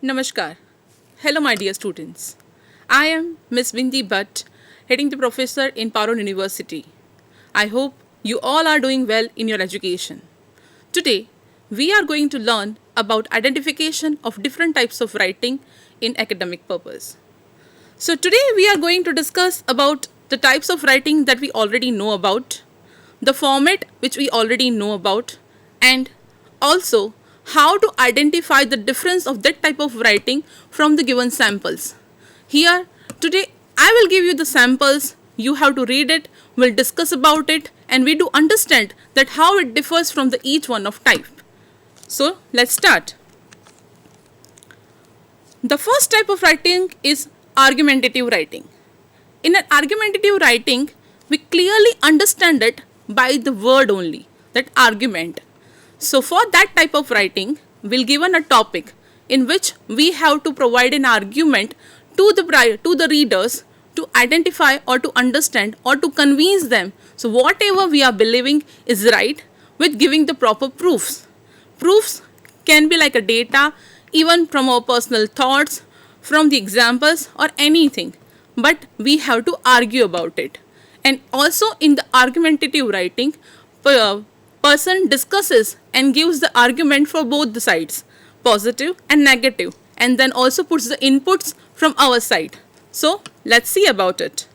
Namaskar. Hello, my dear students. I am Miss Bindi Bhatt, heading the professor in Paron University. I hope you all are doing well in your education. Today, we are going to learn about identification of different types of writing in academic purpose. So today we are going to discuss about the types of writing that we already know about, the format which we already know about, and also how to identify the difference of that type of writing from the given samples. Here today I will give you the samples, you have to read it, we'll discuss about it, and we do understand that how it differs from the each one of type. So let's start. The first type of writing is argumentative writing. In an argumentative writing, we clearly understand it by the word only, that argument. So for that type of writing, we'll given a topic in which we have to provide an argument to the readers to identify or to understand or to convince them. So whatever we are believing is right with giving the proper proofs. Proofs can be like a data, even from our personal thoughts, from the examples or anything. But we have to argue about it. And also in the argumentative writing, person discusses and gives the argument for both the sides, positive and negative, and then also puts the inputs from our side. So let's see about it.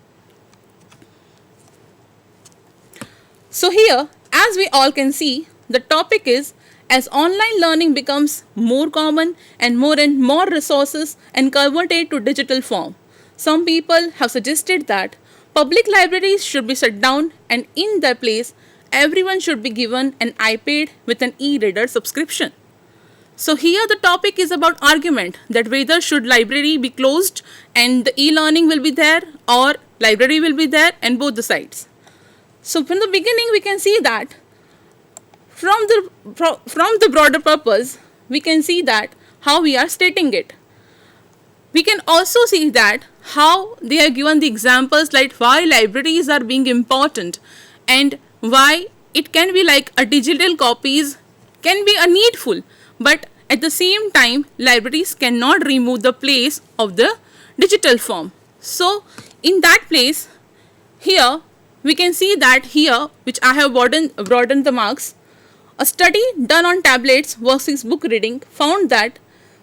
So here, as we all can see, the topic is as online learning becomes more common and more resources and converted to digital form. Some people have suggested that public libraries should be shut down and in their place everyone should be given an iPad with an e-reader subscription. So here the topic is about argument, that whether should library be closed and the e-learning will be there or library will be there and both the sides. So from the beginning we can see that from the broader purpose we can see that how we are stating it. We can also see that how they are given the examples like why libraries are being important and why it can be like a digital copies can be a needful, but at the same time libraries cannot remove the place of the digital form. So in that place here we can see that here which I have broadened the marks. A study done on tablets versus book reading found that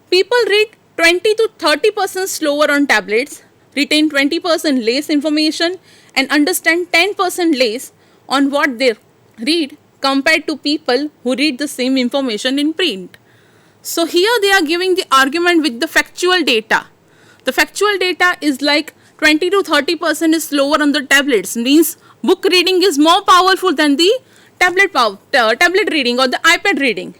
people read 20 to 30% slower on tablets, retain 20% less information, and understand 10% less on what they read compared to people who read the same information in print. So here they are giving the argument with the factual data. The factual data is like 20 to 30% is slower on the tablets, means book reading is more powerful than the tablet reading or the iPad reading,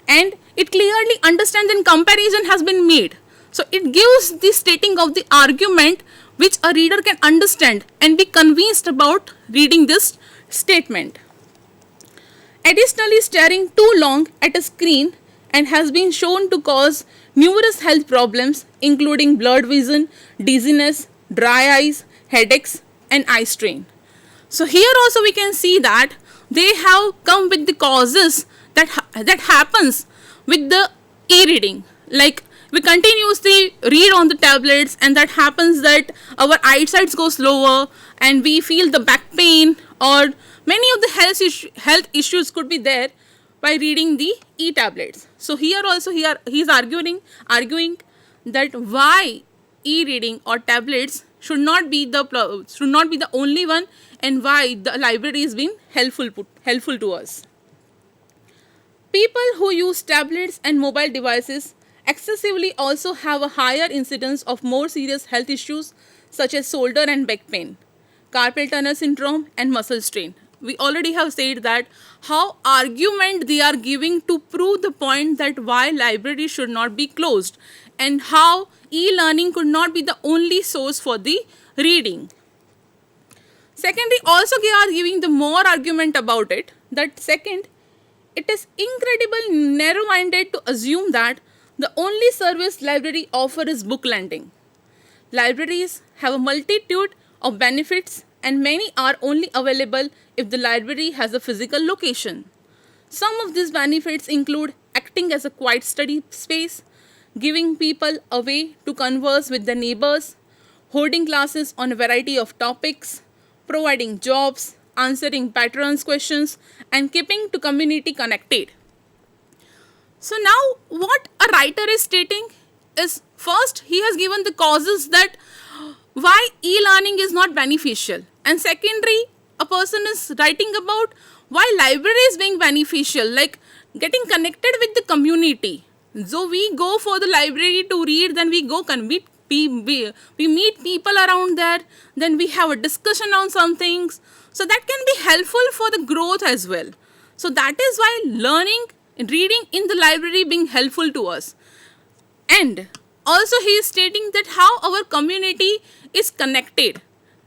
and it clearly understands and comparison has been made. So it gives the stating of the argument which a reader can understand and be convinced about reading this statement. Additionally, staring too long at a screen and has been shown to cause numerous health problems including blurred vision, dizziness, dry eyes, headaches and eye strain. So here also we can see that they have come with the causes that happens with the e-reading. Like we continuously read on the tablets and that happens that our eyesight goes slower and we feel the back pain or many of the health issues could be there by reading the e-tablets. So here also he is arguing that why e-reading or tablets should not be the only one and why the library is being helpful to us. People who use tablets and mobile devices excessively also have a higher incidence of more serious health issues such as shoulder and back pain, carpal tunnel syndrome and muscle strain. We already have said that how argument they are giving to prove the point that why library should not be closed and how e-learning could not be the only source for the reading. Secondly, also they are giving the more argument about it, that second, it is incredibly narrow-minded to assume that the only service library offer is book lending. Libraries have a multitude of benefits and many are only available if the library has a physical location. Some of these benefits include acting as a quiet study space, giving people a way to converse with their neighbors, holding classes on a variety of topics, providing jobs, answering patrons' questions, and keeping the community connected. So now what a writer is stating is, first he has given the causes that why e-learning is not beneficial, and secondary a person is writing about why library is being beneficial, like getting connected with the community. So we go for the library to read, then we go meet we meet people around there, then we have a discussion on some things, so that can be helpful for the growth as well. So that is why learning reading in the library being helpful to us. And also he is stating that how our community is connected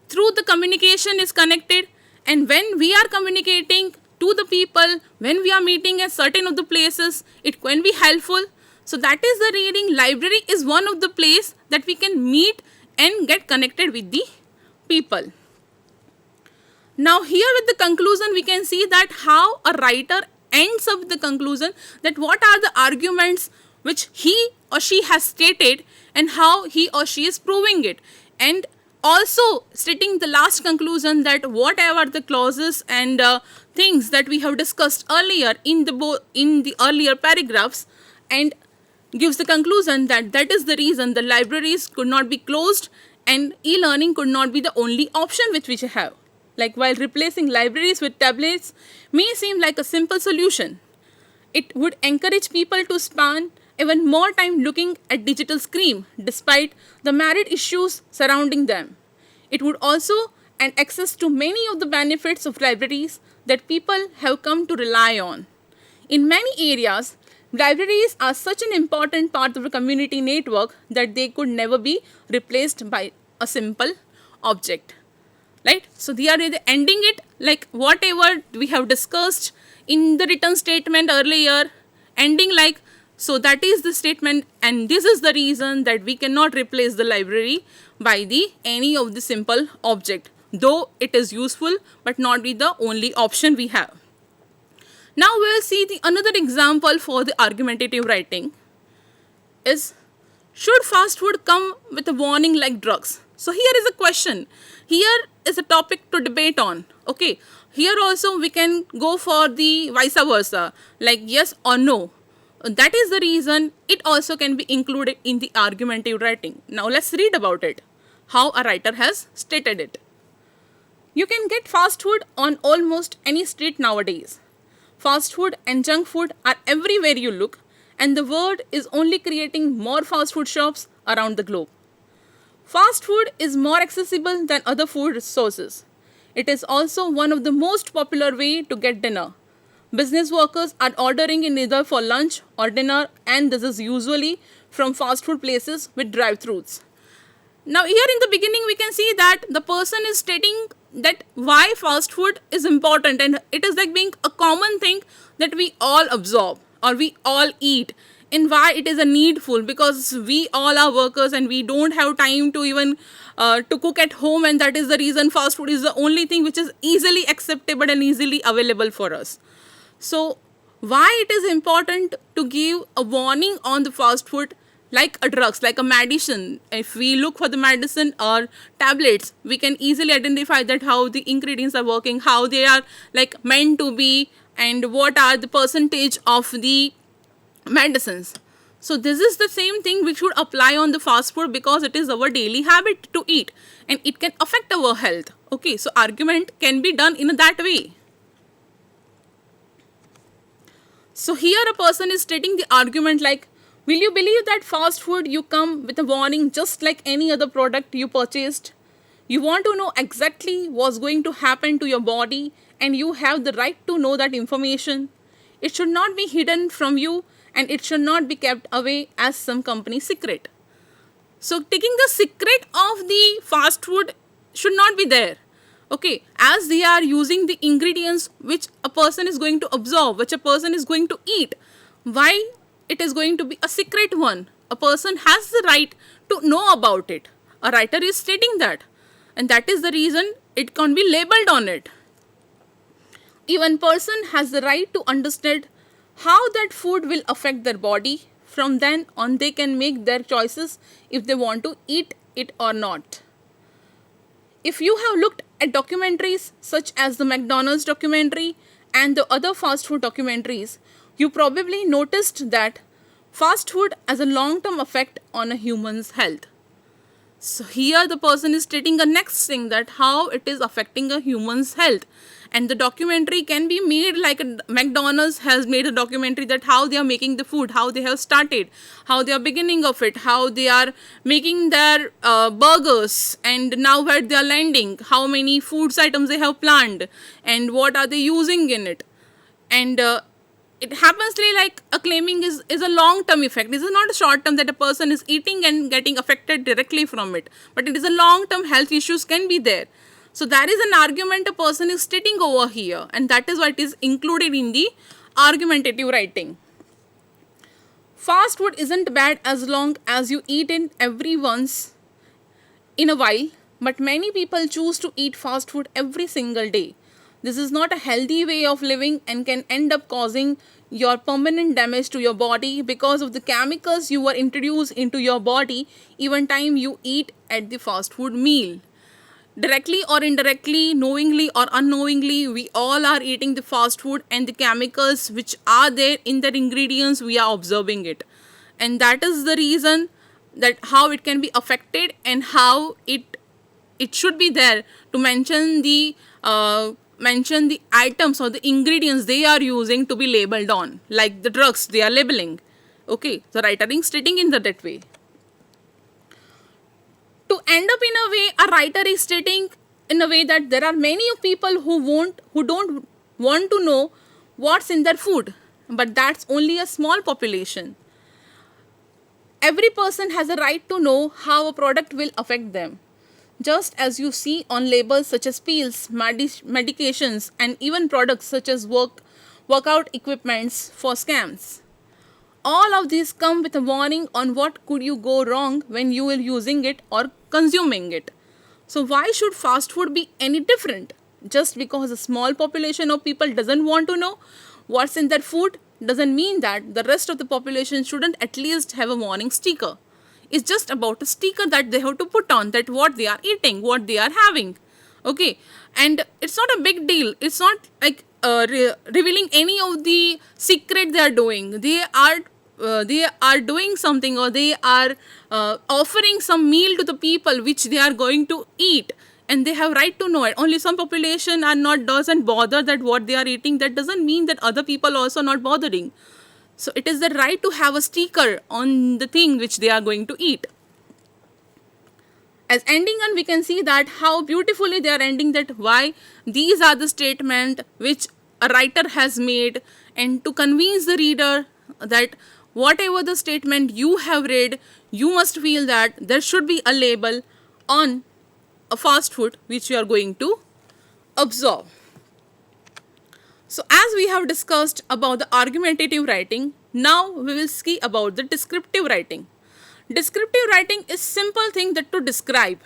through the communication is connected, and when we are communicating to the people, when we are meeting at certain of the places, it can be helpful. So that is the reading library is one of the place that we can meet and get connected with the people. Now here with the conclusion we can see that how a writer ends up with the conclusion that what are the arguments which he or she has stated and how he or she is proving it, and also stating the last conclusion that whatever the clauses and things that we have discussed earlier in the earlier paragraphs, and gives the conclusion that that is the reason the libraries could not be closed and e-learning could not be the only option which we have. Like while replacing libraries with tablets may seem like a simple solution, it would encourage people to spend even more time looking at digital screen despite the merit issues surrounding them. It would also and access to many of the benefits of libraries that people have come to rely on. In many areas, libraries are such an important part of the community network that they could never be replaced by a simple object. Right? So they are ending it like whatever we have discussed in the written statement earlier, ending like, so that is the statement, and this is the reason that we cannot replace the library by the any of the simple object, though it is useful but not be the only option we have. Now we will see the another example for the argumentative writing is, should fast food come with a warning like drugs? So here is a question. Here is a topic to debate on. Okay. Here also we can go for the vice versa, like yes or no. That is the reason it also can be included in the argumentative writing. Now let's read about it, how a writer has stated it. You can get fast food on almost any street nowadays. Fast food and junk food are everywhere you look, and the world is only creating more fast food shops around the globe. Fast food is more accessible than other food sources. It is also one of the most popular way to get dinner. Business workers are ordering in either for lunch or dinner, and this is usually from fast food places with drive-thrus. Now here in the beginning we can see that the person is stating that why fast food is important, and it is like being a common thing that we all absorb or we all eat, and why it is a needful, because we all are workers and we don't have time to even to cook at home, and that is the reason fast food is the only thing which is easily acceptable and easily available for us. So why it is important to give a warning on the fast food like a drugs, like a medicine. If we look for the medicine or tablets, we can easily identify that how the ingredients are working, how they are like meant to be, and what are the percentage of the medicines. So this is the same thing which should apply on the fast food, because it is our daily habit to eat and it can affect our health. Okay, so argument can be done in that way. So here a person is stating the argument like, will you believe that fast food you come with a warning just like any other product you purchased? You want to know exactly what's going to happen to your body, and you have the right to know that information. It should not be hidden from you, and it should not be kept away as some company secret. So taking the secret of the fast food should not be there. Okay, as they are using the ingredients which a person is going to absorb, which a person is going to eat, why it is going to be a secret one? A person has the right to know about it. A writer is stating that, and that is the reason it can be labeled on it. Even person has the right to understand how that food will affect their body, from then on they can make their choices if they want to eat it or not. If you have looked at documentaries such as the McDonald's documentary and the other fast food documentaries, you probably noticed that fast food has a long-term effect on a human's health. So here the person is stating the next thing, that how it is affecting a human's health. And the documentary can be made like a McDonald's has made a documentary, that how they are making the food, how they have started, how they are beginning of it, how they are making their burgers, and now where they are landing, how many foods items they have planned, and what are they using in it. And it happens to be like a claiming is a long term effect. This is not a short term that a person is eating and getting affected directly from it, but it is a long term health issues can be there. So that is an argument a person is stating over here, and that is what is included in the argumentative writing. Fast food isn't bad as long as you eat it every once in a while, but many people choose to eat fast food every single day. This is not a healthy way of living and can end up causing your permanent damage to your body because of the chemicals you were introduced into your body even time you eat at the fast food meal. Directly or indirectly, knowingly or unknowingly, we all are eating the fast food, and the chemicals which are there in their ingredients, we are observing it. And that is the reason that how it can be affected and how it should be there to mention the items or the ingredients they are using to be labeled on, like the drugs they are labeling. Okay, the writing stating in that way. To end up in a way, a writer is stating in a way that there are many people who don't want to know what's in their food, but that's only a small population. Every person has a right to know how a product will affect them. Just as you see on labels such as pills, medications, and even products such as workout equipments for scams. All of these come with a warning on what could you go wrong when you are using it or consuming it. So why should fast food be any different? Just because a small population of people doesn't want to know what's in their food doesn't mean that the rest of the population shouldn't at least have a warning sticker. It's just about a sticker that they have to put on, that what they are eating, what they are having. Okay, and it's not a big deal. It's not like revealing any of the secret they are doing. They are doing something, or they are offering some meal to the people which they are going to eat, and they have right to know it. Only some population doesn't bother that what they are eating. That doesn't mean that other people also not bothering. So it is the right to have a sticker on the thing which they are going to eat. As ending on, we can see that how beautifully they are ending, that why these are the statement which a writer has made, and to convince the reader that whatever the statement you have read, you must feel that there should be a label on a fast food which you are going to observe. So as we have discussed about the argumentative writing, now we will see about the descriptive writing. Descriptive writing is simple thing that to describe.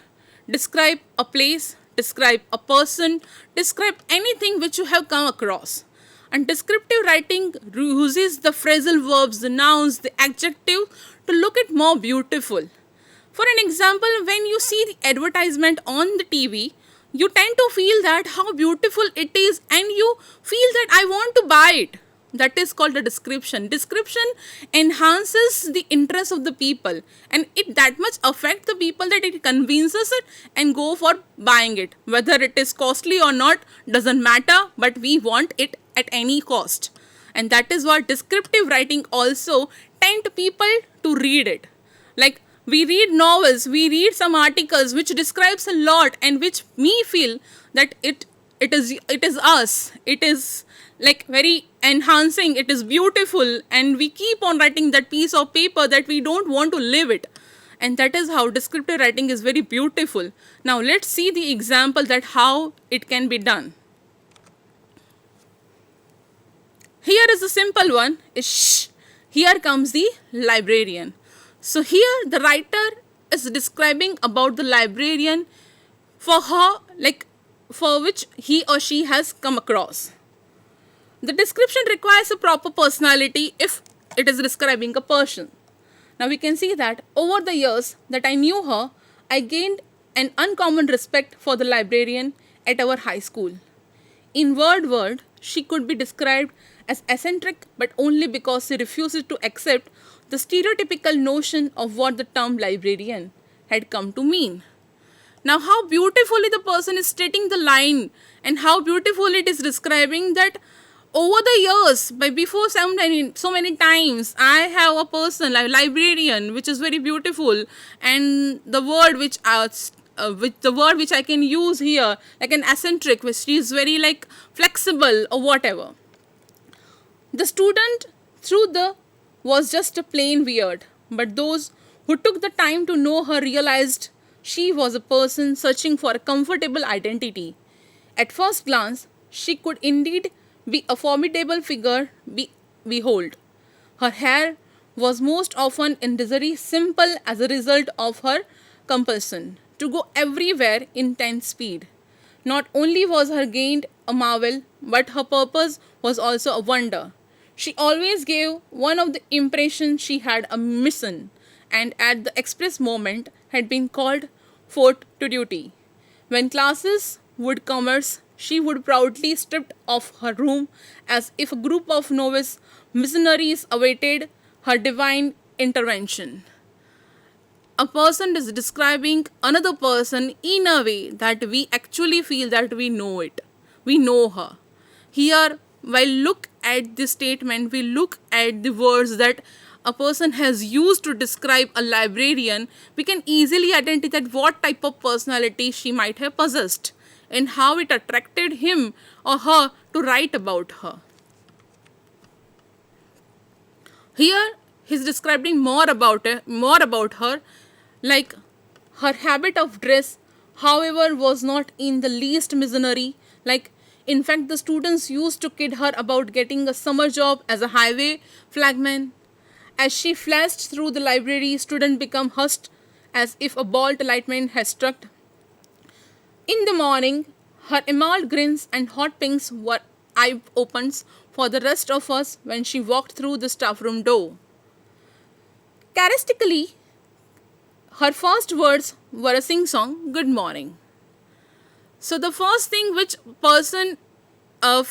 Describe a place, describe a person, describe anything which you have come across. And descriptive writing uses the phrasal verbs, the nouns, the adjective to look it more beautiful. For an example, when you see the advertisement on the TV, you tend to feel that how beautiful it is, and you feel that I want to buy it. That is called a description. Description enhances the interest of the people, and it that much affects the people that it convinces it and go for buying it. Whether it is costly or not doesn't matter, but we want it at any cost. And that is what descriptive writing also tend people to read it. Like we read novels, we read some articles which describes a lot, and which me feel that it is us. It is like very enhancing, it is beautiful, and we keep on writing that piece of paper that we don't want to leave it. And that is how descriptive writing is very beautiful. Now let's see the example that how it can be done. Here is a simple one. Here comes the librarian. So here the writer is describing about the librarian for her, like for which he or she has come across. The description requires a proper personality if it is describing a person. Now we can see that over the years that I knew her, I gained an uncommon respect for the librarian at our high school. In word, she could be described as eccentric but only because she refuses to accept the stereotypical notion of what the term librarian had come to mean. Now, how beautifully the person is stating the line and how beautifully it is describing that over the years, by before so many times, I have a person, a librarian, which is very beautiful, and the word which I can use here, like an eccentric, which is very like flexible or whatever. The student through the was just a plain weird, but those who took the time to know her realized she was a person searching for a comfortable identity. At first glance, she could indeed be a formidable figure behold. Her hair was most often in very simple as a result of her compulsion to go everywhere in 10 speed. Not only was her gained a marvel, but her purpose was also a wonder. She always gave one of the impression she had a mission, and at the express moment had been called forth to duty. When classes would commence, she would proudly strip off her room as if a group of novice missionaries awaited her divine intervention. A person is describing another person in a way that we actually feel that we know it. We know her. Here, while look at this statement, we look at the words that a person has used to describe a librarian, we can easily identify what type of personality she might have possessed and how it attracted him or her to write about her. Here, he's describing more about her, like her habit of dress, however, was not in the least missionary. Like, in fact, the students used to kid her about getting a summer job as a highway flagman. As she flashed through the library, students become hushed as if a bolt lightning had struck. In the morning, her emerald grins and hot pinks were eye opens for the rest of us when she walked through the staff room door. Characteristically, her first words were a sing song, "Good morning." So the first thing which person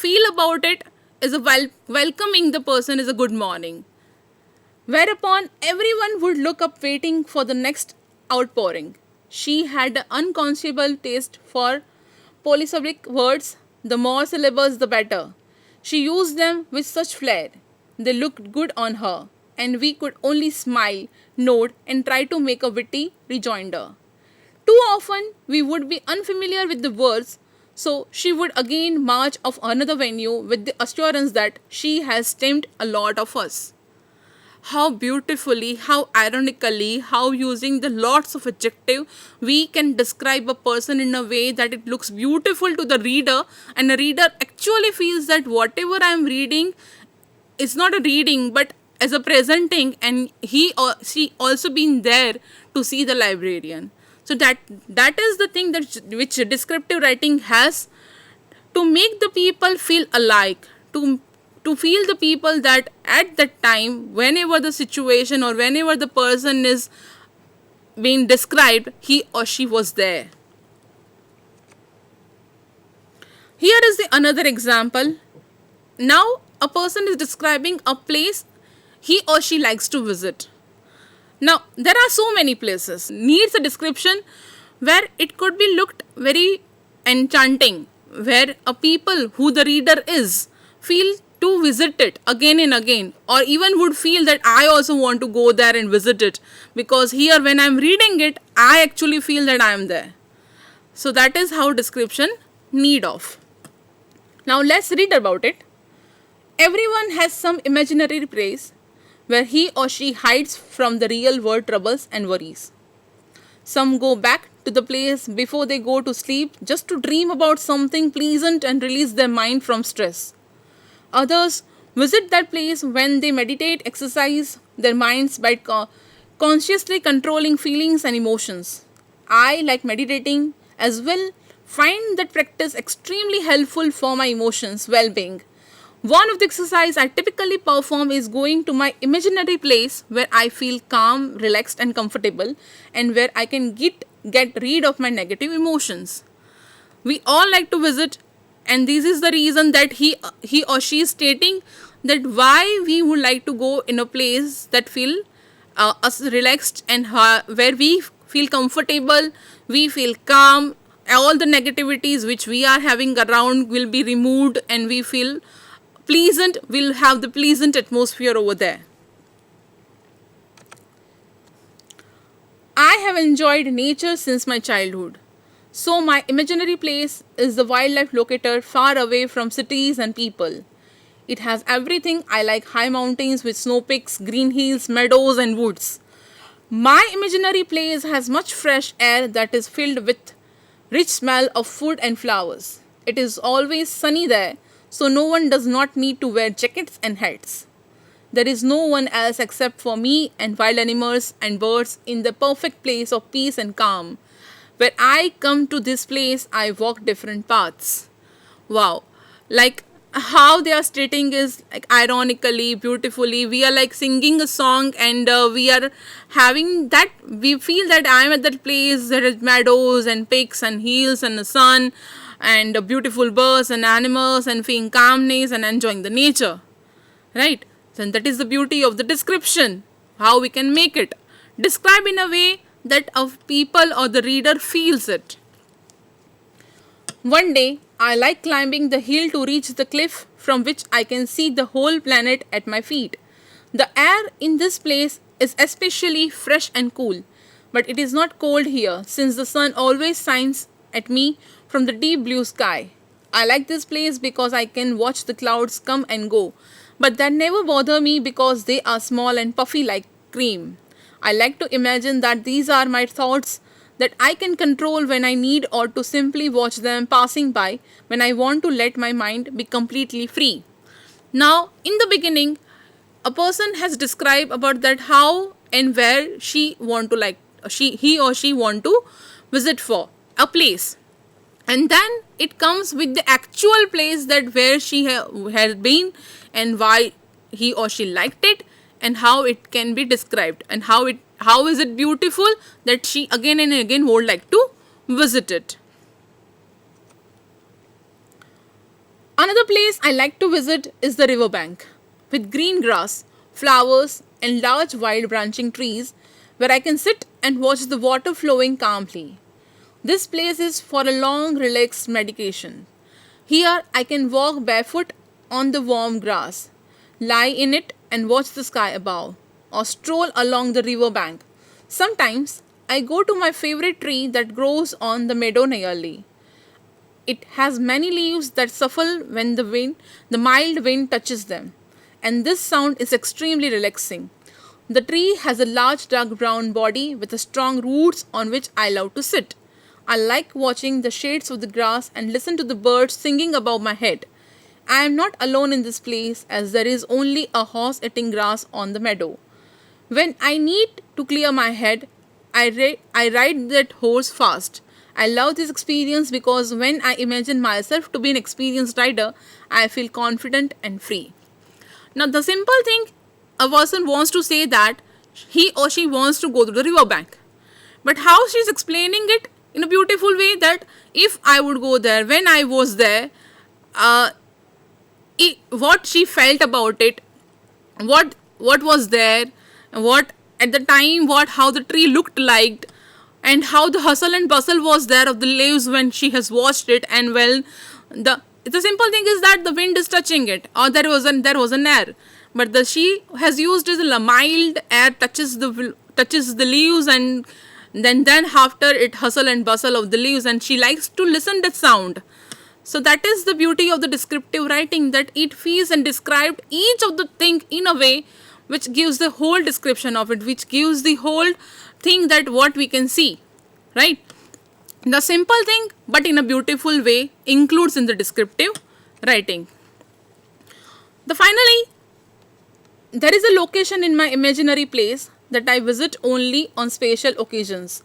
feel about it is a welcoming the person is a good morning. Whereupon everyone would look up waiting for the next outpouring. She had an unconscionable taste for polysyllabic words, the more syllables the better. She used them with such flair. They looked good on her, and we could only smile, nod, and try to make a witty rejoinder. Too often we would be unfamiliar with the words, so she would again march off another venue with the assurance that she has tamed a lot of us. How beautifully, how ironically, how using the lots of adjective we can describe a person in a way that it looks beautiful to the reader, and the reader actually feels that whatever I am reading is not a reading but as a presenting, and he or she also been there to see the librarian. So that is the thing that which descriptive writing has, to make the people feel alike, to feel the people that at that time, whenever the situation or whenever the person is being described, he or she was there. Here is the another example. Now a person is describing a place he or she likes to visit. Now there are so many places needs a description where it could be looked very enchanting, where a people who the reader is feel to visit it again and again, or even would feel that I also want to go there and visit it, because here when I am reading it I actually feel that I am there. So that is how description need of. Now let's read about it. Everyone has some imaginary place where he or she hides from the real world troubles and worries. Some go back to the place before they go to sleep just to dream about something pleasant and release their mind from stress. Others visit that place when they meditate, exercise their minds by consciously controlling feelings and emotions. I, like meditating as well, find that practice extremely helpful for my emotions well-being. One of the exercise I typically perform is going to my imaginary place where I feel calm, relaxed and comfortable and where I can get rid of my negative emotions. We all like to visit, and this is the reason that he or she is stating that why we would like to go in a place that feel us relaxed and where we feel comfortable, we feel calm, all the negativities which we are having around will be removed and we feel pleasant, we'll have the pleasant atmosphere over there. I have enjoyed nature since my childhood. So, my imaginary place is the wildlife locator far away from cities and people. It has everything I like: high mountains with snow peaks, green hills, meadows, and woods. My imaginary place has much fresh air that is filled with rich smell of food and flowers. It is always sunny there, so no one does not need to wear jackets and hats. There is no one else except for me and wild animals and birds in the perfect place of peace and calm. When I come to this place, I walk different paths. Wow. Like how they are stating is like ironically, beautifully. We are like singing a song and we are having that, we feel that I am at that place. There is meadows and peaks and hills and the sun and beautiful birds and animals and feeling calmness and enjoying the nature. Right? And that is the beauty of the description, how we can make it. Describe in a way that a people or the reader feels it. One day, I like climbing the hill to reach the cliff from which I can see the whole planet at my feet. The air in this place is especially fresh and cool, but it is not cold here since the sun always shines at me from the deep blue sky. I like this place because I can watch the clouds come and go, but that never bother me because they are small and puffy like cream. I like to imagine that these are my thoughts that I can control when I need or to simply watch them passing by when I want to let my mind be completely free. Now, in the beginning, a person has described about that how and where she want to like he or she want to visit for a place, and then it comes with the actual place that where she has been and why he or she liked it and how it can be described and how is it beautiful that she again and again would like to visit it. Another place I like to visit is the riverbank with green grass, flowers and large wide branching trees where I can sit and watch the water flowing calmly. This place is for a long relaxed meditation. Here I can walk barefoot on the warm grass, lie in it and watch the sky above, or stroll along the river bank. Sometimes I go to my favorite tree that grows on the meadow nearly. It has many leaves that shuffle when the mild wind touches them, and this sound is extremely relaxing. The tree has a large dark brown body with a strong roots on which I love to sit. I like watching the shades of the grass and listen to the birds singing above my head. I am not alone in this place as there is only a horse eating grass on the meadow. When I need to clear my head, I ride that horse fast. I love this experience because when I imagine myself to be an experienced rider, I feel confident and free. Now, the simple thing a person wants to say that he or she wants to go to the riverbank. But how she is explaining it in a beautiful way that if I would go there, when I was there, what she felt about it, what was there, what at the time, what how the tree looked like, and how the hustle and bustle was there of the leaves when she has watched it, and well, the simple thing is that the wind is touching it, or there was an air, but the she has used is a mild air touches the leaves, and then after it hustle and bustle of the leaves, and she likes to listen that sound. So that is the beauty of the descriptive writing, that it feels and described each of the thing in a way which gives the whole description of it, which gives the whole thing that what we can see, right? The simple thing, but in a beautiful way, includes in the descriptive writing. Finally, there is a location in my imaginary place that I visit only on special occasions.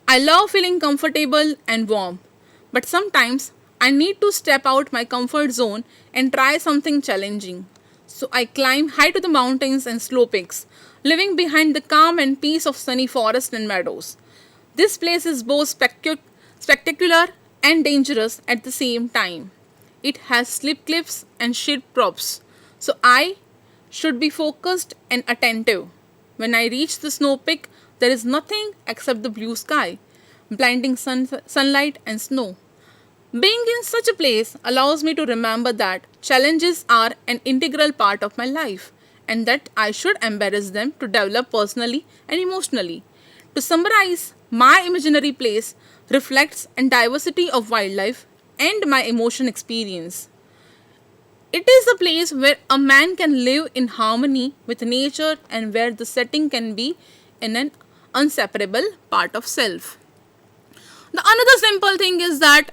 I love feeling comfortable and warm, but sometimes I need to step out my comfort zone and try something challenging. So I climb high to the mountains and slow peaks, leaving behind the calm and peace of sunny forests and meadows. This place is both spectacular and dangerous at the same time. It has slip cliffs and sheer props, so I should be focused and attentive. When I reach the snow peak, there is nothing except the blue sky, blinding sunlight, and snow. Being in such a place allows me to remember that challenges are an integral part of my life and that I should embrace them to develop personally and emotionally. To summarize, my imaginary place reflects a diversity of wildlife and my emotion experience. It is a place where a man can live in harmony with nature and where the setting can be in an inseparable part of self. The another simple thing is that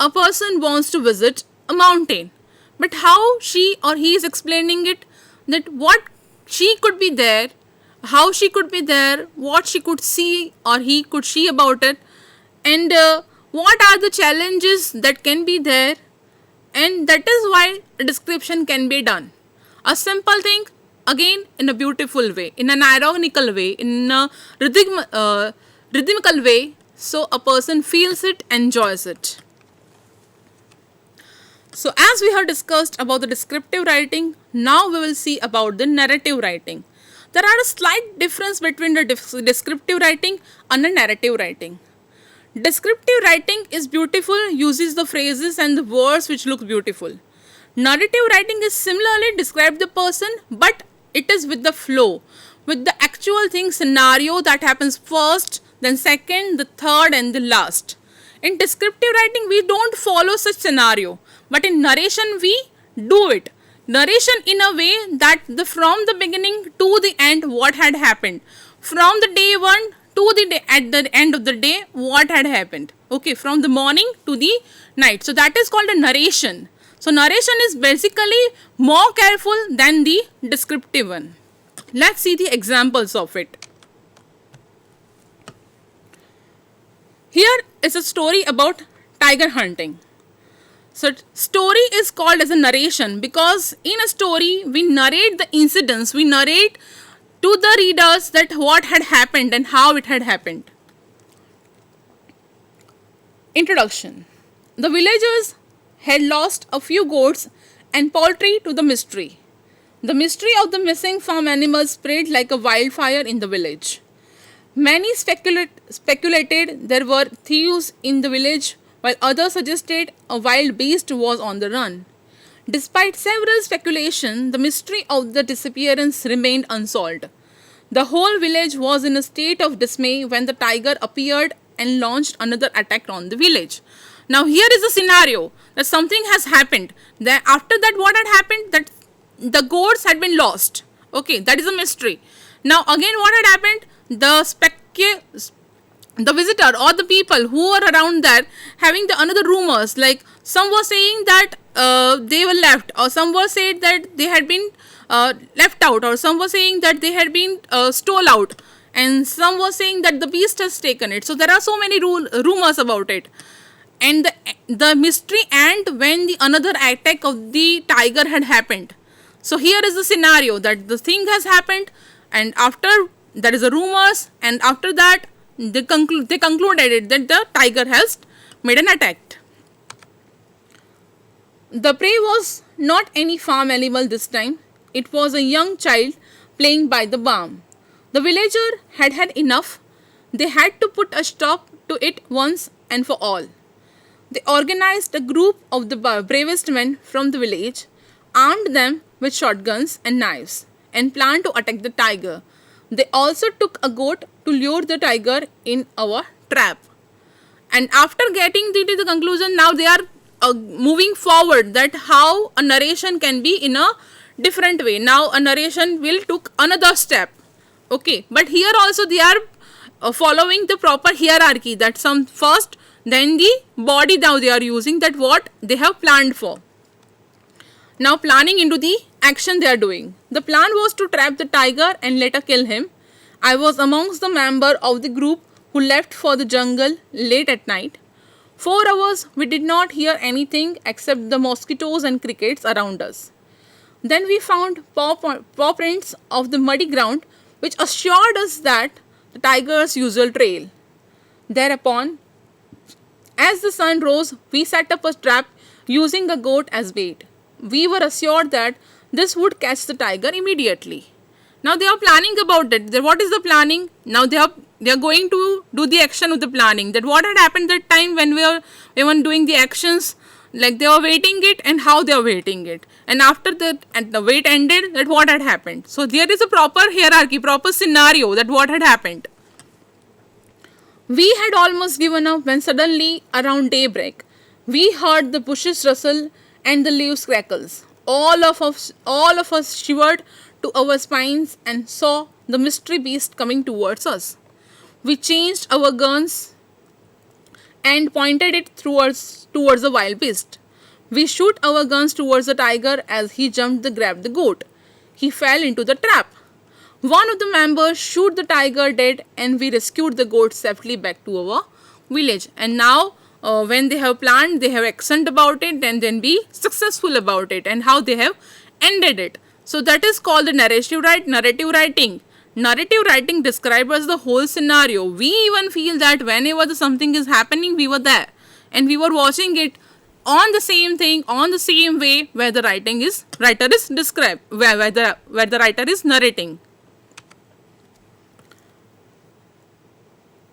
a person wants to visit a mountain, but how she or he is explaining it, that what she could be there, how she could be there, what she could see or he could see about it, and what are the challenges that can be there, and that is why a description can be done. A simple thing, again in a beautiful way, in an ironical way, in a rhythmical way, so a person feels it, enjoys it. So as we have discussed about the descriptive writing, now we will see about the narrative writing. There are a slight difference between the descriptive writing and the narrative writing. Descriptive writing is beautiful, uses the phrases and the words which look beautiful. Narrative writing is similarly describe the person, but it is with the flow, with the actual thing scenario that happens first, then second, the third and the last. In descriptive writing, we don't follow such scenario, but in narration we do it. Narration in a way that from the beginning to the end what had happened, from the day one to the day, at the end of the day what had happened. Okay, from the morning to the night. So that is called a narration. So narration is basically more careful than the descriptive one. Let's see the examples of it. Here is a story about tiger hunting. So story is called as a narration because in a story we narrate the incidents, we narrate to the readers that what had happened and how it had happened. Introduction. The villagers had lost a few goats and poultry to the mystery. The mystery of the missing farm animals spread like a wildfire in the village. Many speculated there were thieves in the village, while others suggested a wild beast was on the run. Despite several speculations, the mystery of the disappearance remained unsolved. The whole village was in a state of dismay when the tiger appeared and launched another attack on the village. Now here is a scenario that something has happened. Then after that what had happened? That the goats had been lost. Okay, that is a mystery. Now again what had happened? The visitor or the people who were around there having the another rumors, like some were saying that they were left, or some were said that they had been left out, or some were saying that they had been stole out, and some were saying that the beast has taken it. So there are so many rumors about it, and the mystery and when the another attack of the tiger had happened. So here is the scenario that the thing has happened, and after there is a rumors, and after that they concluded it that the tiger has made an attack. The prey was not any farm animal this time. It was a young child playing by the barn. The villager had had enough. They had to put a stop to it once and for all. They organized a group of the bravest men from the village, armed them with shotguns and knives, and planned to attack the tiger. They also took a goat to lure the tiger in our trap. And after getting to the conclusion, now they are moving forward that how a narration can be in a different way. Now a narration will took another step. Okay, but here also they are following the proper hierarchy, that some first, then the body now they are using, that what they have planned for. Now planning into the action they are doing. The plan was to trap the tiger and later kill him. I was amongst the member of the group who left for the jungle late at night. 4 hours we did not hear anything except the mosquitoes and crickets around us. Then we found paw prints of the muddy ground, which assured us that the tiger's usual trail. Thereupon, as the sun rose, we set up a trap using a goat as bait. We were assured that this would catch the tiger immediately. Now they are planning about it. What is the planning? Now they are going to do the action with the planning. That what had happened that time when we were doing the actions, like they were waiting it and how they are waiting it. And after that, and the wait ended, that what had happened. So there is a proper hierarchy, proper scenario that what had happened. We had almost given up when suddenly, around daybreak, we heard the bushes rustle and the leaves crackles. All of us shivered to our spines and saw the mystery beast coming towards us. We changed our guns and pointed it towards the wild beast. We shoot our guns towards the tiger as he jumped to grab the goat. He fell into the trap. One of the members shoot the tiger dead and we rescued the goat safely back to our village. And now when they have planned, they have actioned about it and then be successful about it and how they have ended it. So that is called the narrative writing. Narrative writing describes the whole scenario. We even feel that whenever something is happening, we were there and we were watching it on the same thing, on the same way where the writer is described, where the writer is narrating.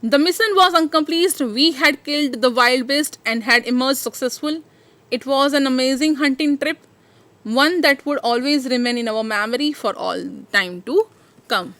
The mission was accomplished. We had killed the wild beast and had emerged successful. It was an amazing hunting trip, one that would always remain in our memory for all time to come.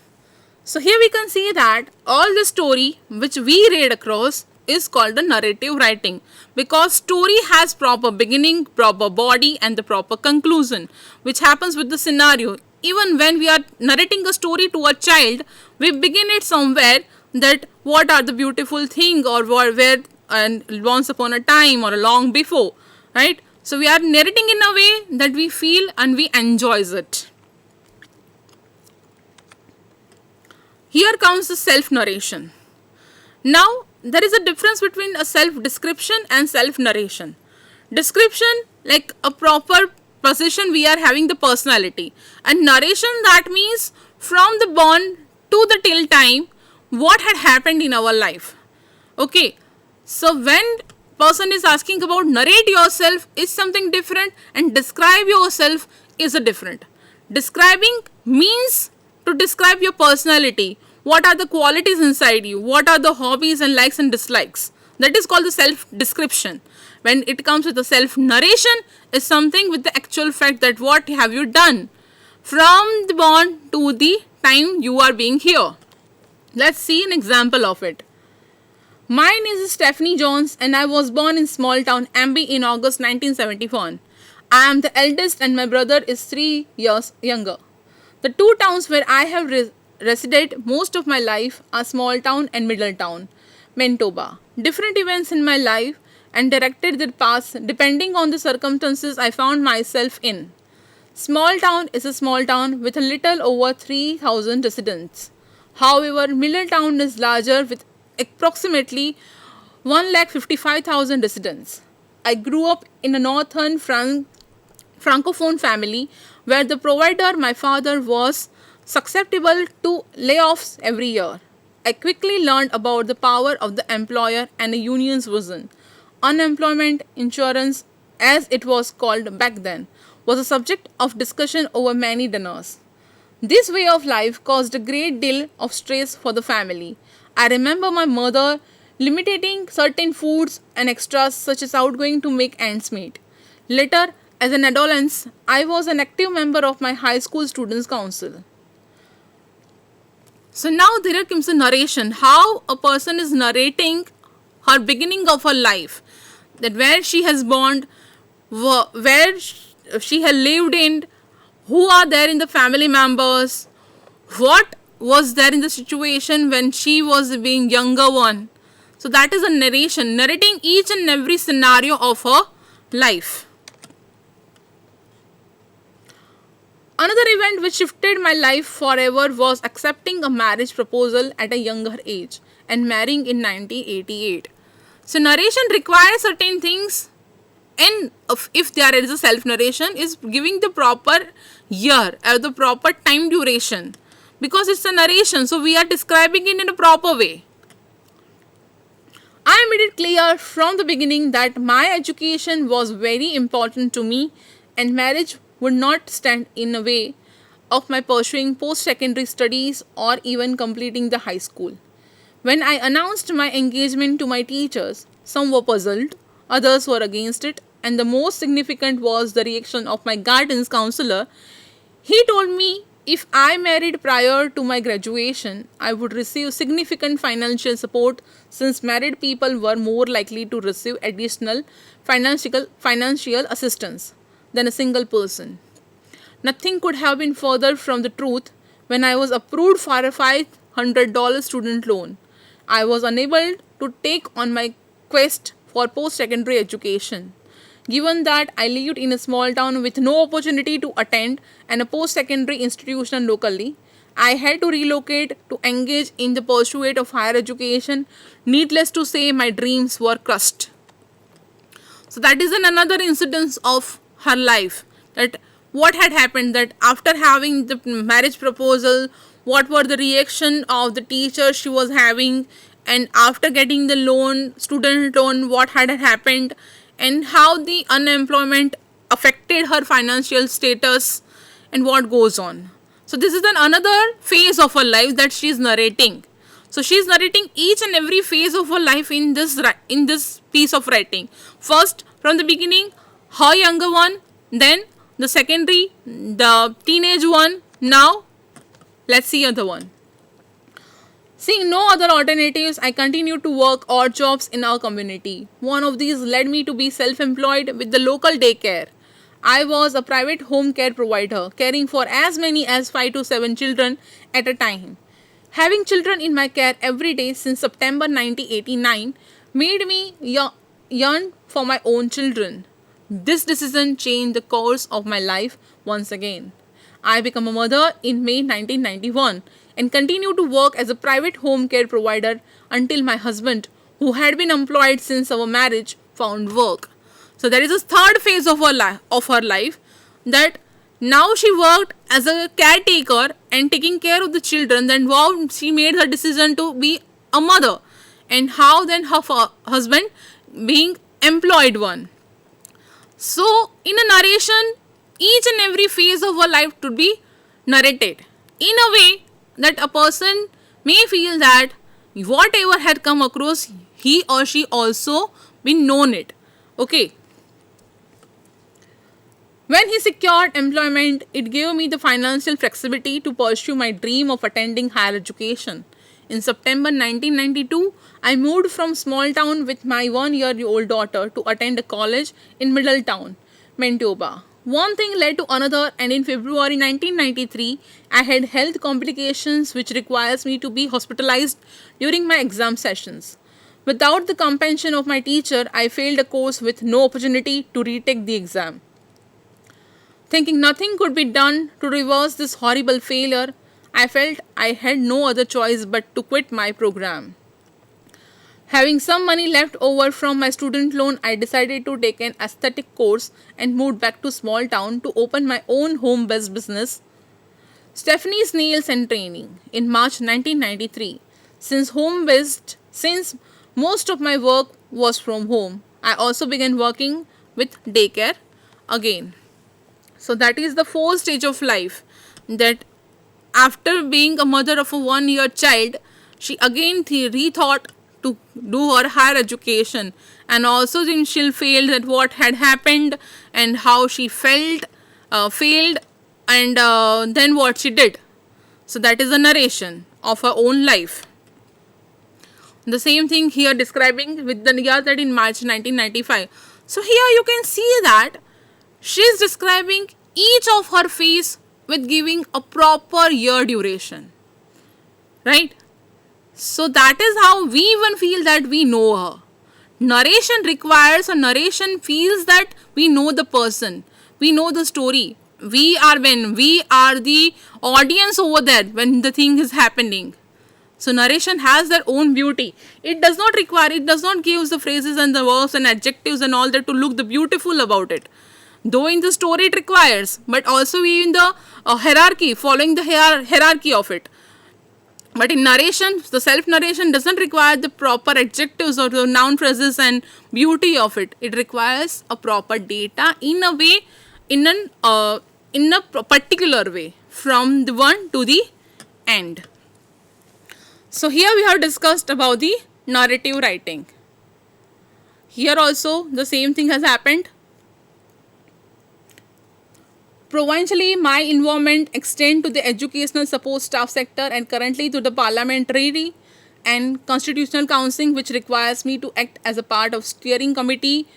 So here we can see that all the story which we read across is called the narrative writing, because story has proper beginning, proper body and the proper conclusion, which happens with the scenario. Even when we are narrating a story to a child, we begin it somewhere that what are the beautiful thing or where and once upon a time or long before, right? So we are narrating in a way that we feel and we enjoys it. Here comes the self-narration. Now, there is a difference between a self-description and self-narration. Description, like a proper position, we are having the personality. And narration, that means from the born to the till time, what had happened in our life. Okay, so when person is asking about narrate yourself is something different and describe yourself is a different. Describing means to describe your personality. What are the qualities inside you? What are the hobbies and likes and dislikes? That is called the self-description. When it comes with the self-narration, is something with the actual fact that what have you done from the born to the time you are being here. Let's see an example of it. My name is Stephanie Jones and I was born in small town Amby in August 1971. I am the eldest and my brother is 3 years younger. The two towns where I have resided most of my life are small town and middle town, Manitoba. Different events in my life and directed their paths depending on the circumstances I found myself in. Small town is a small town with a little over 3,000 residents. However, Middletown is larger with approximately 155,000 residents. I grew up in a northern francophone family where the provider, my father, was susceptible to layoffs every year. I quickly learned about the power of the employer and the union's vision. Unemployment insurance, as it was called back then, was a subject of discussion over many dinners. This way of life caused a great deal of stress for the family. I remember my mother limiting certain foods and extras such as outgoing to make ends meet. Later, as an adolescent, I was an active member of my high school students' council. So now there comes the narration, how a person is narrating her beginning of her life, that where she has born, where she has lived in, who are there in the family members, what was there in the situation when she was being younger one. So that is a narration, narrating each and every scenario of her life. Another event which shifted my life forever was accepting a marriage proposal at a younger age and marrying in 1988. So narration requires certain things, and if there is a self narration, is giving the proper year or the proper time duration, because it's a narration, so we are describing it in a proper way. I made it clear from the beginning that my education was very important to me, and marriage would not stand in the way of my pursuing post secondary studies or even completing the high school. When I announced my engagement to my teachers, some were puzzled, others were against it, and the most significant was the reaction of my guidance counselor. He told me if I married prior to my graduation, I would receive significant financial support, since married people were more likely to receive additional financial assistance than a single person. Nothing could have been further from the truth. When I was approved for a $500 student loan, I was unable to take on my quest for post secondary education. Given that I lived in a small town with no opportunity to attend a post secondary institution locally, I had to relocate to engage in the pursuit of higher education. Needless to say, my dreams were crushed. So that is another incidence of her life, that what had happened, that after having the marriage proposal, what were the reaction of the teacher she was having, and after getting the loan, student loan, what had happened, and how the unemployment affected her financial status, and what goes on. So this is another phase of her life that she is narrating. So she is narrating each and every phase of her life in this piece of writing. First, from the beginning, her younger one, then the secondary, the teenage one. Now, let's see other one. Seeing no other alternatives, I continued to work odd jobs in our community. One of these led me to be self-employed with the local daycare. I was a private home care provider, caring for as many as 5 to 7 children at a time. Having children in my care every day since September 1989 made me yearn for my own children. This decision changed the course of my life once again. I became a mother in May 1991 and continued to work as a private home care provider until my husband, who had been employed since our marriage, found work. So there is a third phase of her life, that now she worked as a caretaker and taking care of the children. Then wow, she made her decision to be a mother, and how then her husband being employed one. So in a narration, each and every phase of her life to be narrated in a way that a person may feel that whatever had come across, he or she also been known it. Okay. When he secured employment, it gave me the financial flexibility to pursue my dream of attending higher education. In September 1992, I moved from small town with my 1-year-old daughter to attend a college in Middletown, Manitoba. One thing led to another, and in February 1993, I had health complications which requires me to be hospitalized during my exam sessions. Without the compassion of my teacher, I failed a course with no opportunity to retake the exam. Thinking nothing could be done to reverse this horrible failure, I felt I had no other choice but to quit my program. Having some money left over from my student loan, I decided to take an aesthetic course and moved back to small town to open my own home-based business, Stephanie's Nails and Training, in March 1993. Since most of my work was from home, I also began working with daycare again. So that is the fourth stage of life, that after being a mother of a 1-year child, she again rethought to do her higher education, and also then she failed at what had happened and how she failed, and then what she did. So that is the narration of her own life. The same thing here describing with the year that in March 1995. So here you can see that she is describing each of her phase with giving a proper year duration, right? So that is how we even feel that we know her. Narration requires, a narration feels that we know the person, we know the story. We are the audience over there when the thing is happening. So narration has their own beauty. It does not require, it does not give the phrases and the verbs and adjectives and all that to look the beautiful about it. Though in the story it requires, but also in the hierarchy, following the hierarchy of it. But in narration, the self narration doesn't require the proper adjectives or the noun phrases and beauty of it. It requires a proper data in a way, in a particular way, from the one to the end. So here we have discussed about the narrative writing. Here also the same thing has happened. Provincially, my involvement extends to the educational support staff sector and currently to the parliamentary and constitutional council, which requires me to act as a part of steering committee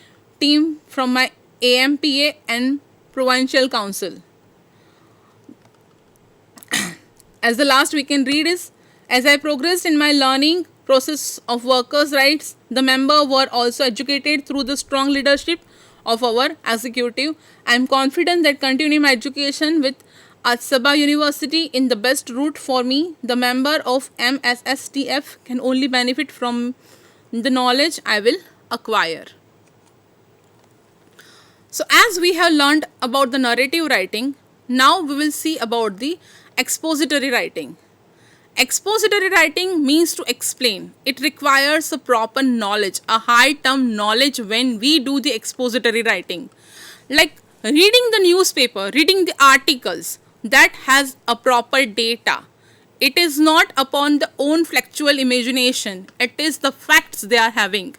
team from my AMPA and provincial council. As the last we can read is, as I progressed in my learning process of workers' rights, the members were also educated through the strong leadership of our executive. I am confident that continuing my education with Sabha University in the best route for me, the member of MSSTF, can only benefit from the knowledge I will acquire. So as we have learned about the narrative writing, now we will see about the expository writing. Expository writing means to explain. It requires a proper knowledge, a high term knowledge when we do the expository writing. Like reading the newspaper, reading the articles, that has a proper data. It is not upon the own factual imagination. It is the facts they are having.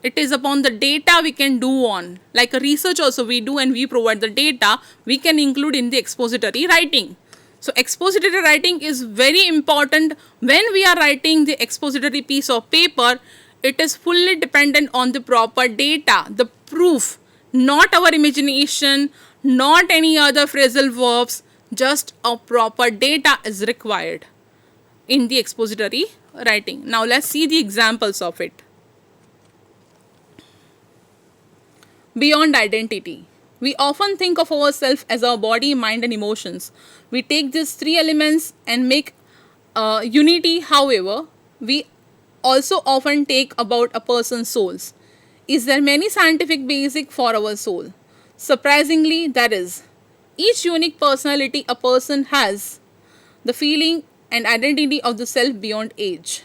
It is upon the data we can do on. Like a research also we do and we provide the data we can include in the expository writing. So expository writing is very important. When we are writing the expository piece of paper, it is fully dependent on the proper data, the proof, not our imagination, not any other phrasal verbs, just a proper data is required in the expository writing. Now let's see the examples of it. Beyond identity. We often think of ourselves as our body, mind and emotions. We take these three elements and make unity. However, we also often take about a person's souls. Is there many scientific basic for our soul? Surprisingly, there is. Each unique personality a person has, the feeling and identity of the self beyond age,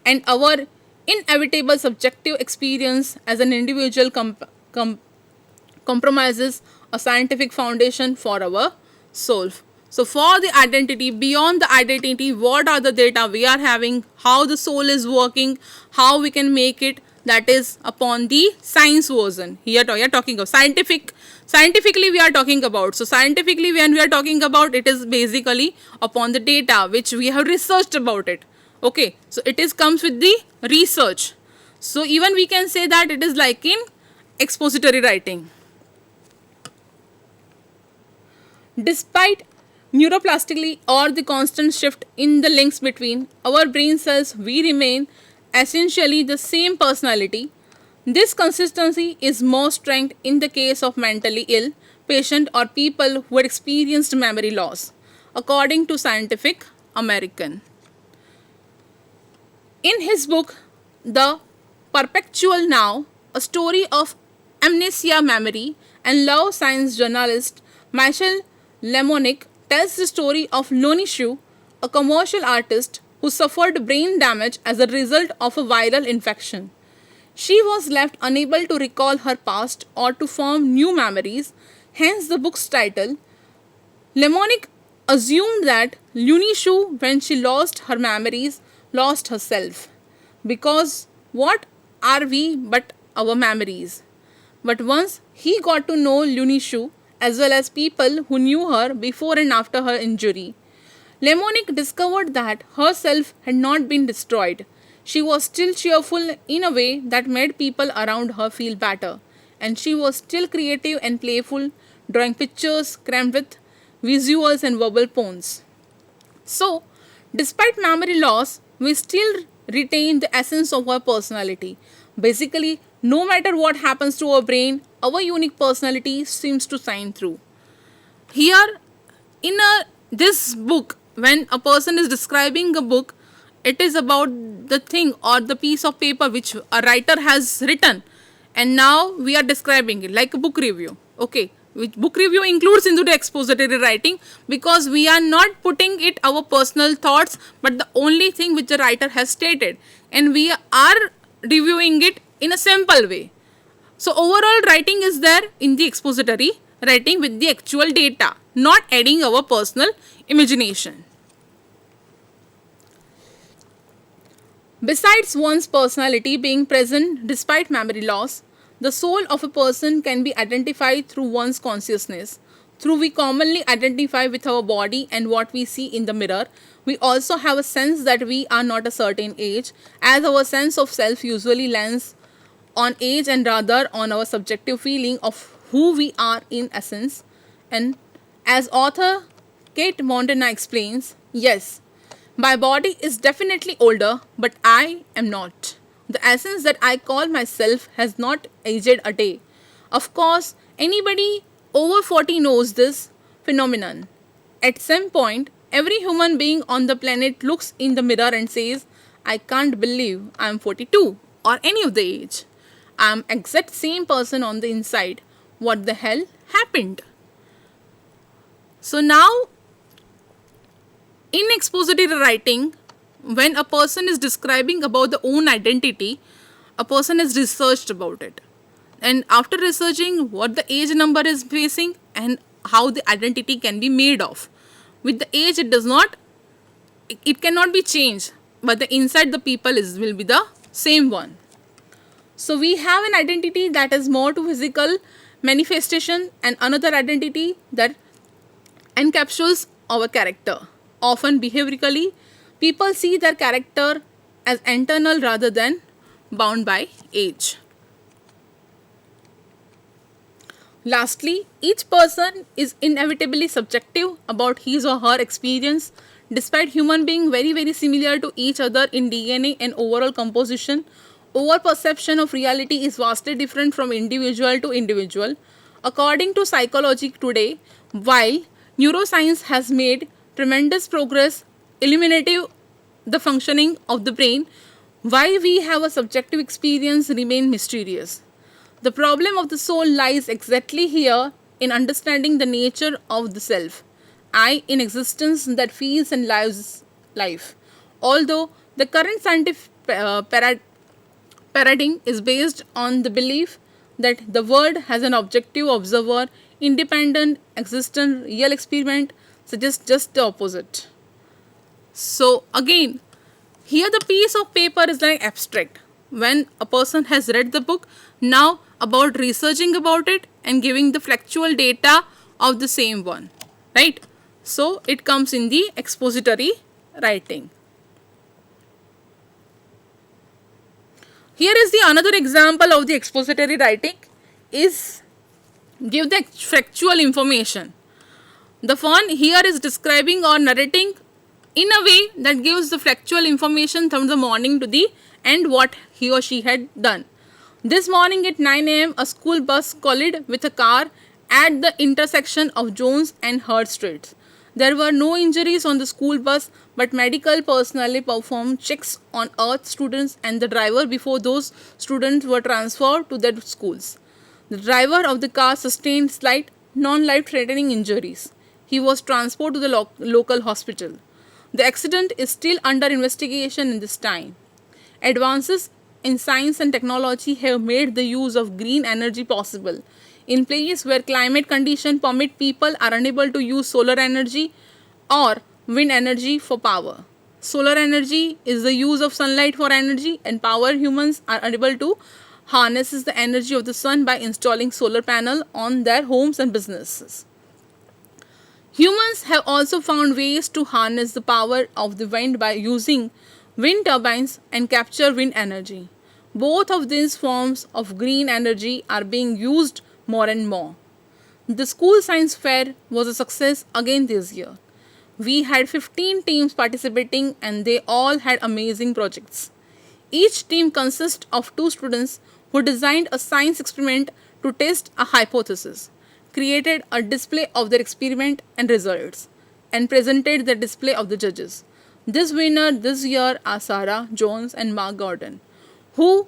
and our inevitable subjective experience as an individual compromises a scientific foundation for our soul. So for the identity, beyond the identity, what are the data we are having, how the soul is working, how we can make it, that is upon the science version. Here we are talking of scientifically we are talking about. So scientifically when we are talking about, it is basically upon the data which we have researched about it. Okay, so it is comes with the research. So even we can say that it is like in expository writing. Despite neuroplasticity or the constant shift in the links between our brain cells, we remain essentially the same personality. This consistency is most strength in the case of mentally ill patient or people who had experienced memory loss, according to Scientific American. In his book, The Perpetual Now, a story of amnesia, memory, and love, science journalist Michel Lemonick tells the story of Loni Shu, a commercial artist who suffered brain damage as a result of a viral infection. She was left unable to recall her past or to form new memories, hence the book's title. Lemonick assumed that Luni Shu, when she lost her memories, lost herself. Because what are we but our memories? But once he got to know Luni Shu, as well as people who knew her before and after her injury, Lemonick discovered that herself had not been destroyed. She was still cheerful in a way that made people around her feel better, and she was still creative and playful, drawing pictures crammed with visuals and verbal puns. So, despite memory loss, we still retain the essence of our personality. Basically, no matter what happens to our brain, our unique personality seems to shine through. Here, in this book, when a person is describing a book, It is about the thing or the piece of paper which a writer has written, and now we are describing it like a book review. Okay, which book review includes into the expository writing, because we are not putting it our personal thoughts, but the only thing which the writer has stated, and we are reviewing it in a simple way. So overall writing is there in the expository writing with the actual data, not adding our personal imagination. Besides one's personality being present despite memory loss, the soul of a person can be identified through one's consciousness. Through we commonly identify with our body and what we see in the mirror, we also have a sense that we are not a certain age, as our sense of self usually lands on age and rather on our subjective feeling of who we are in essence. And as author Kate Montana explains, yes, my body is definitely older, but I am not. The essence that I call myself has not aged a day. Of course, anybody over 40 knows this phenomenon. At some point, every human being on the planet looks in the mirror and says, I can't believe I am 42 or any of the age. I am exact same person on the inside. What the hell happened? So now, in expository writing, when a person is describing about the own identity, a person has researched about it. And after researching what the age number is facing and how the identity can be made of. With the age, it cannot be changed, but the inside the people will be the same one. So we have an identity that is more to physical manifestation and another identity that encapsulates our character. Often behaviorally, people see their character as internal rather than bound by age. Lastly, each person is inevitably subjective about his or her experience. Despite human being very similar to each other in DNA and overall composition, our perception of reality is vastly different from individual to individual. According to psychology today, while neuroscience has made tremendous progress illuminating the functioning of the brain, why we have a subjective experience remain mysterious. The problem of the soul lies exactly here in understanding the nature of the self, I in existence that feels and lives life. Although the current scientific paradigm is based on the belief that the world has an objective observer, independent, existent, real experiment suggests just the opposite. So again, here the piece of paper is like abstract. When a person has read the book, now about researching about it and giving the factual data of the same one, right? So it comes in the expository writing. Here is the another example of the expository writing is give the factual information. The font here is describing or narrating in a way that gives the factual information from the morning to the end what he or she had done. This morning at 9 a.m. a school bus collided with a car at the intersection of Jones and Hurd Streets. There were no injuries on the school bus, but medical personnel performed checks on Earth students and the driver before those students were transferred to their schools. The driver of the car sustained slight, non-life-threatening injuries. He was transported to the local hospital. The accident is still under investigation in this time. Advances in science and technology have made the use of green energy possible. In places where climate conditions permit, people are unable to use solar energy or wind energy for power. Solar energy is the use of sunlight for energy and power. Humans are unable to harness the energy of the sun by installing solar panels on their homes and businesses. Humans have also found ways to harness the power of the wind by using wind turbines and capture wind energy. Both of these forms of green energy are being used more and more. The school science fair was a success again this year. We had 15 teams participating and they all had amazing projects. Each team consists of 2 students who designed a science experiment to test a hypothesis, created a display of their experiment and results, and presented the display of the judges. This winner this year are Sarah Jones and Mark Gordon, who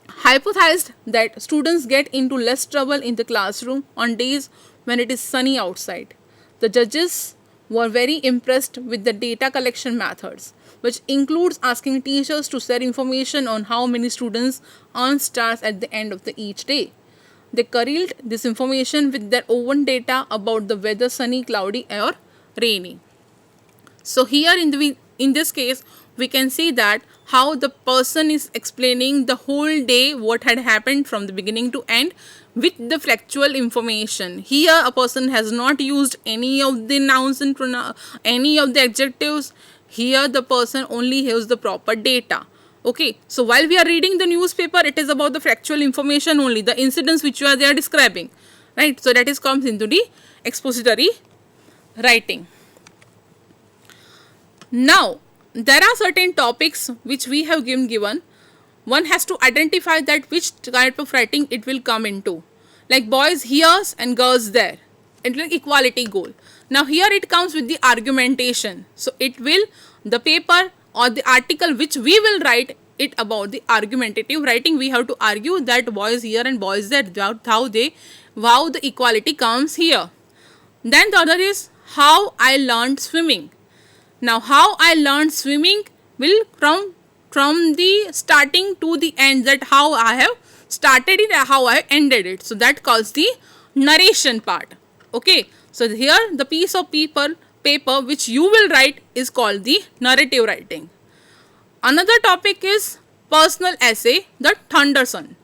hypothesized that students get into less trouble in the classroom on days when it is sunny outside. The judges were very impressed with the data collection methods, which includes asking teachers to share information on how many students earn stars at the end of each day. They correlated this information with their own data about the weather, sunny, cloudy, or rainy. So here in this case, we can see that how the person is explaining the whole day what had happened from the beginning to end with the factual information. Here a person has not used any of the nouns and any of the adjectives. Here the person only has the proper data. Okay, so while we are reading the newspaper, it is about the factual information only, the incidents which they are describing, right? So that is comes into the expository writing. Now, there are certain topics which we have given. One has to identify that which type of writing it will come into. Like boys here and girls there. It's like equality goal. Now here it comes with the argumentation. So it will, the paper or the article which we will write it about the argumentative writing, we have to argue that boys here and boys there, how the equality comes here. Then the other is how I learned swimming. Now how I learned swimming will from the starting to the end, that how I have started it and how I ended it. So that calls the narration part. Okay, so here the piece of paper which you will write is called the narrative writing. Another topic is personal essay, the Thunderson.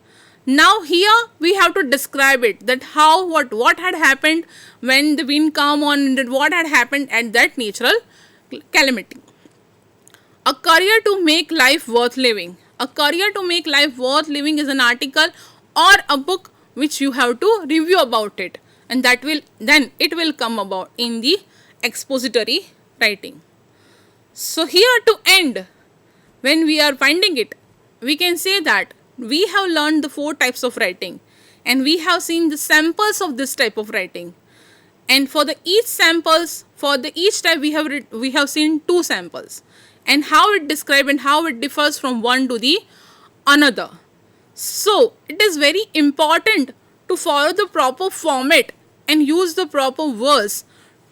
Now here we have to describe it, that how what had happened when the wind come on, what had happened at that natural calamity. A career to make life worth living. A career to make life worth living is an article or a book which you have to review about it, and that will then it will come about in the expository writing. So here to end, when we are finding it, we can say that we have learned the 4 types of writing, and we have seen the samples of this type of writing. And for the each samples, for the each type we have seen 2 samples, and how it describes and how it differs from one to the another. So it is very important to follow the proper format and use the proper words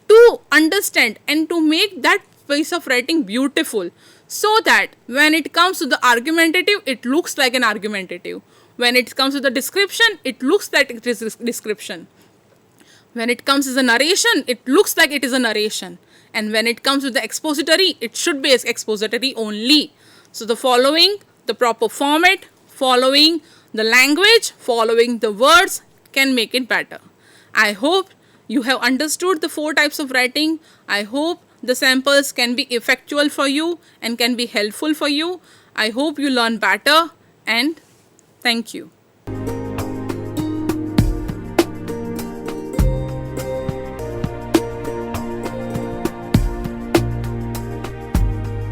to understand and to make that piece of writing beautiful, so that when it comes to the argumentative, it looks like an argumentative. When it comes to the description, it looks like it is description. When it comes to the narration, it looks like it is a narration. And when it comes to the expository, it should be expository only. So the following the proper format, following the language, following the words can make it better. I hope you have understood the 4 types of writing. I hope the samples can be effectual for you and can be helpful for you. I hope you learn better, and thank you.